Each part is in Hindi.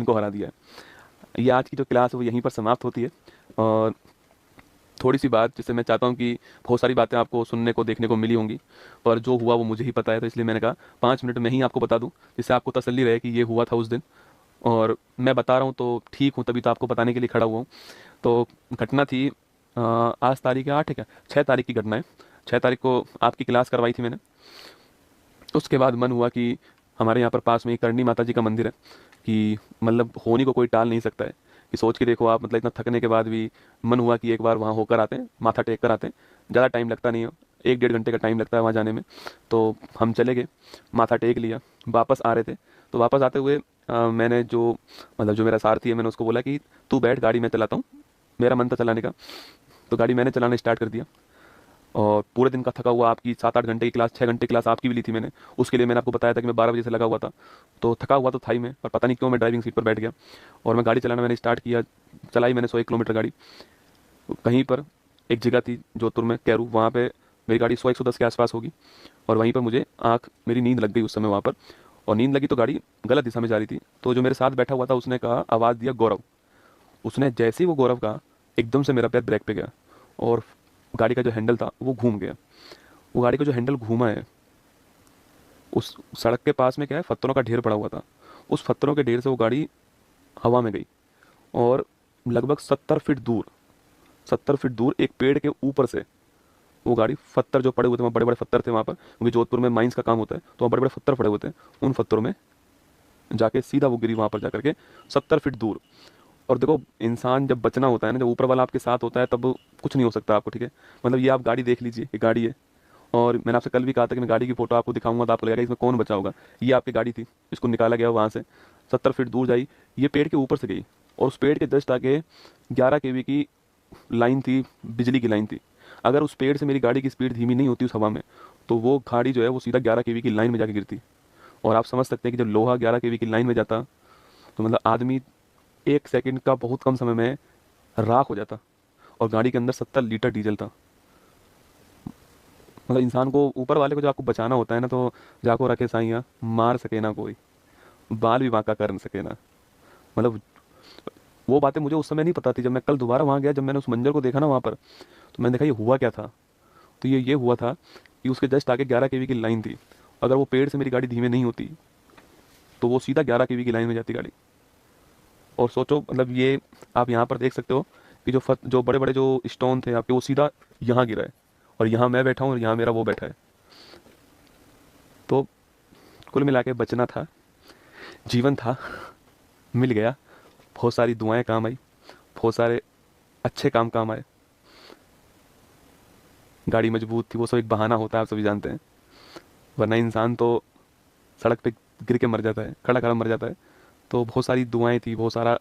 इनको हरा दिया है। ये आज की जो क्लास है वो यहीं पर समाप्त होती है। और थोड़ी सी बात जिससे मैं चाहता हूँ कि बहुत सारी बातें आपको सुनने को देखने को मिली होंगी, पर जो हुआ वो मुझे ही पता है, तो इसलिए मैंने कहा 5 मिनट में ही आपको बता दूं, जिससे आपको तसल्ली रहे कि ये हुआ था उस दिन। और मैं बता रहा हूँ तो ठीक हूँ, तभी तो आपको बताने के लिए खड़ा हुआ हूँ। तो घटना थी आज तारीख है 8 है क्या, 6 तारीख की घटना है। 6 तारीख को आपकी क्लास करवाई थी मैंने। उसके बाद मन हुआ कि हमारे यहाँ पर पास में एक करणी माता जी का मंदिर है, कि मतलब होनी को कोई टाल नहीं सकता है, कि सोच के देखो आप, मतलब इतना थकने के बाद भी मन हुआ कि एक बार वहाँ होकर आते हैं, माथा टेक कर आते हैं। ज़्यादा टाइम लगता नहीं है, 1 डेढ़ घंटे का टाइम लगता है वहाँ जाने में। तो हम चले गए, माथा टेक लिया, वापस आ रहे थे। तो वापस आते हुए मैंने जो, मतलब जो मेरा सारथी है, मैंने उसको बोला कि तू बैठ, गाड़ी मैं चलाता हूँ। मेरा मन था चलाने का, तो गाड़ी मैंने चलाना स्टार्ट कर दिया। और पूरे दिन का थका हुआ, आपकी 7 8 घंटे की क्लास, 6 घंटे क्लास आपकी भी ली थी मैंने, उसके लिए मैंने आपको बताया था कि मैं 12 बजे से लगा हुआ था। तो थका हुआ तो था ही मैं, पर पता नहीं क्यों मैं ड्राइविंग सीट पर बैठ गया और मैं गाड़ी चलाना मैंने स्टार्ट किया। चलाई मैंने 100 1 किलोमीटर गाड़ी। कहीं पर एक जगह थी जोधपुर में, कैरू, वहाँ पे मेरी गाड़ी 100 110 के आसपास होगी। और वहीं पर मुझे मेरी नींद लग गई उस समय वहाँ पर। और नींद लगी तो गाड़ी गलत दिशा में जा रही थी। तो जो मेरे साथ बैठा हुआ था उसने कहा, आवाज़ दिया गौरव। उसने जैसे ही वो गौरव कहा, एकदम से मेरा पैर ब्रेक पे गया और गाड़ी का जो हैंडल था वो घूम गया। वो गाड़ी का जो हैंडल घूमा है, उस सड़क के पास में क्या है, पत्थरों का ढेर पड़ा हुआ था। उस पत्थरों के ढेर से वो गाड़ी हवा में गई और लगभग 70 फीट दूर, 70 फीट दूर एक पेड़ के ऊपर से वो गाड़ी, पत्थर जो पड़े हुए थे वहाँ, बड़े बड़े पत्थर थे वहाँ पर, क्योंकि जोधपुर में माइंस का काम होता है, तो वहाँ बड़े बड़े पत्थर पड़े हुए थे। उन पत्थरों में जाके सीधा वो गिरी वहाँ पर जाकर के, 70 फीट दूर। और देखो, इंसान जब बचना होता है ना, जब ऊपर वाला आपके साथ होता है, तब कुछ नहीं हो सकता आपको, ठीक है। मतलब ये आप गाड़ी देख लीजिए, ये गाड़ी है। और मैंने आपसे कल भी कहा था कि मैं गाड़ी की फोटो आपको दिखाऊंगा तो आपको लगेगा इसमें कौन बचा होगा। ये आपकी गाड़ी थी, इसको निकाला गया वहाँ से, 70 फीट दूर जाई, ये पेड़ के ऊपर से गई। और उस पेड़ के जस्ट आगे 11 kV की लाइन थी, बिजली की लाइन थी। अगर उस पेड़ से मेरी गाड़ी की स्पीड धीमी नहीं होती उस हवा में, तो वो गाड़ी जो है वो सीधा 11 kV की लाइन में जाके गिरती। और आप समझ सकते हैं कि जब लोहा 11 kV की लाइन में जाता, तो मतलब आदमी 1 सेकंड का बहुत कम समय में राख हो जाता। और गाड़ी के अंदर 70 लीटर डीजल था। मतलब इंसान को, ऊपर वाले को जब आपको बचाना होता है ना, तो जाको रखे साइया, मार सके ना कोई, बाल भी बांका कर न सके ना। मतलब वो बातें मुझे उस समय नहीं पता थी। जब मैं कल दोबारा वहाँ गया, जब मैंने उस मंजर को देखा ना वहाँ पर, तो मैंने देखा ये हुआ क्या था। तो ये हुआ था कि उसके जस्ट आगे 11 kV की लाइन थी। अगर वो पेड़ से मेरी गाड़ी धीमे नहीं होती, तो वो सीधा 11 kV की लाइन में जाती गाड़ी। और सोचो, मतलब ये आप यहाँ पर देख सकते हो कि जो बड़े बड़े जो स्टोन थे आपके, वो सीधा यहाँ गिरा है। और यहाँ मैं बैठा हूँ और यहाँ मेरा वो बैठा है। तो कुल मिला के बचना था, जीवन था, मिल गया। बहुत सारी दुआएं काम आई, बहुत सारे अच्छे काम आए। गाड़ी मजबूत थी, वो सब एक बहाना होता है, आप सभी जानते हैं। वरना इंसान तो सड़क पे गिर के मर जाता है, खड़ा खड़ा मर जाता है। तो बहुत सारी दुआएं थी, बहुत सारा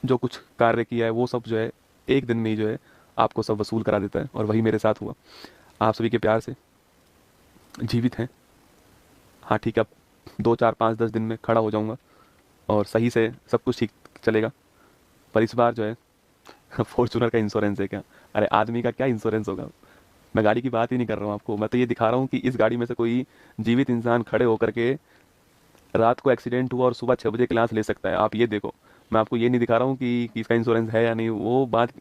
जो कुछ कार्य किया है वो सब जो है एक दिन में ही जो है आपको सब वसूल करा देता है। और वही मेरे साथ हुआ। आप सभी के प्यार से जीवित हैं। हाँ ठीक है, अब 2 4 5 10 दिन में खड़ा हो जाऊंगा और सही से सब कुछ ठीक चलेगा। पर इस बार जो है फॉर्चूनर का इंश्योरेंस है क्या? अरे आदमी का क्या इंश्योरेंस होगा। मैं गाड़ी की बात ही नहीं कर रहा हूँ आपको, मैं तो ये दिखा रहा हूँ कि इस गाड़ी में से कोई जीवित इंसान खड़े होकर के रात को एक्सीडेंट हुआ और सुबह 6 बजे क्लास ले सकता है। आप ये देखो, मैं आपको ये नहीं दिखा रहा हूँ कि इसका इंश्योरेंस है या नहीं, वो बात।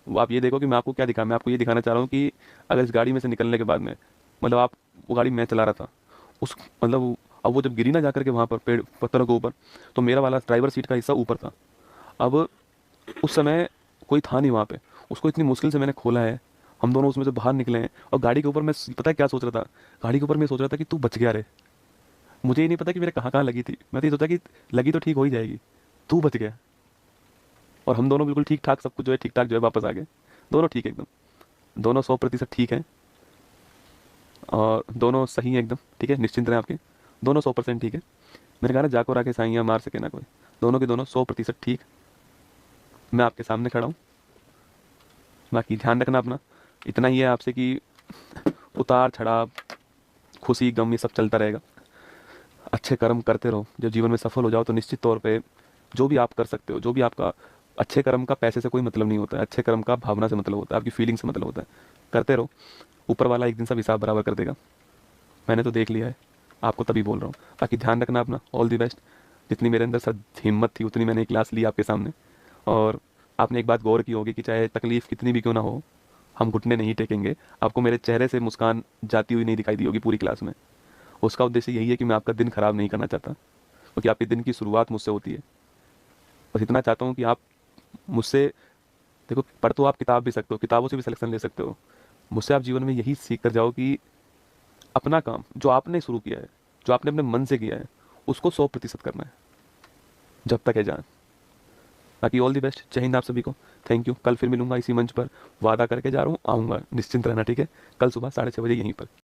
वो आप ये देखो कि मैं आपको क्या दिखा, मैं आपको ये दिखाना चाह रहा हूँ कि अगर इस गाड़ी में से निकलने के बाद में, मतलब आप, वो गाड़ी मैं चला रहा था, उस, मतलब अब वो जब गिरी ना जाकर के वहाँ पर पेड़ पत्थरों के ऊपर, तो मेरा वाला ड्राइवर सीट का हिस्सा ऊपर था। अब उस समय कोई था नहीं वहाँ पे, उसको इतनी मुश्किल से मैंने खोला है। हम दोनों उसमें से बाहर निकले हैं और गाड़ी के ऊपर मैं, पता है क्या सोच रहा था? गाड़ी के ऊपर मैं सोच रहा था कि तू बच गया रे। मुझे ये नहीं पता कि मेरे कहाँ कहाँ लगी थी, मैं तो ये सोचा कि लगी तो ठीक हो ही जाएगी, तू बच गया। और हम दोनों बिल्कुल ठीक ठाक, सब कुछ जो है ठीक ठाक जो है वापस आ गए। दोनों ठीक है एकदम, दोनों 100% ठीक हैं। और दोनों सही हैं एकदम, ठीक है, निश्चिंत रहें आपके, दोनों 100% ठीक है। मैंने कहा ना, जाको राके साइयाँ मार सके ना कोई। दोनों के दोनों 100% ठीक। मैं आपके सामने खड़ा हूँ। बाकी ध्यान रखना अपना, इतना ही है आपसे कि उतार चढ़ाव, खुशी गम, ये सब चलता रहेगा। अच्छे कर्म करते रहो, जब जीवन में सफल हो जाओ तो निश्चित तौर पे जो भी आप कर सकते हो, जो भी आपका, अच्छे कर्म का पैसे से कोई मतलब नहीं होता है, अच्छे कर्म का भावना से मतलब होता है, आपकी फीलिंग से मतलब होता है। करते रहो, ऊपर वाला एक दिन सब हिसाब बराबर कर देगा। मैंने तो देख लिया है, आपको तभी बोल रहा हूँ। बाकी ध्यान रखना अपना, ऑल दी बेस्ट। जितनी मेरे अंदर सर हिम्मत थी उतनी मैंने क्लास ली आपके सामने। और आपने एक बात गौर की होगी कि चाहे तकलीफ़ कितनी भी क्यों ना हो, हम घुटने नहीं टेकेंगे। आपको मेरे चेहरे से मुस्कान जाती हुई नहीं दिखाई दी होगी पूरी क्लास में। उसका उद्देश्य यही है कि मैं आपका दिन खराब नहीं करना चाहता, क्योंकि आपके दिन की शुरुआत मुझसे होती है। बस इतना चाहता हूँ कि आप मुझसे, देखो पढ़ तो आप किताब भी सकते हो, किताबों से भी सिलेक्शन ले सकते हो। मुझसे आप जीवन में यही सीख कर जाओ कि अपना काम जो आपने शुरू किया है, जो आपने अपने मन से किया है, उसको 100% करना है जब तक है जान। बाकी ऑल दी बेस्ट, जय हिंद आप सभी को। Thank you. कल फिर मिलूंगा इसी मंच पर, वादा करके जा रहा हूँ, आऊँगा, निश्चिंत रहना, ठीक है। कल सुबह 6:30 बजे यहीं पर।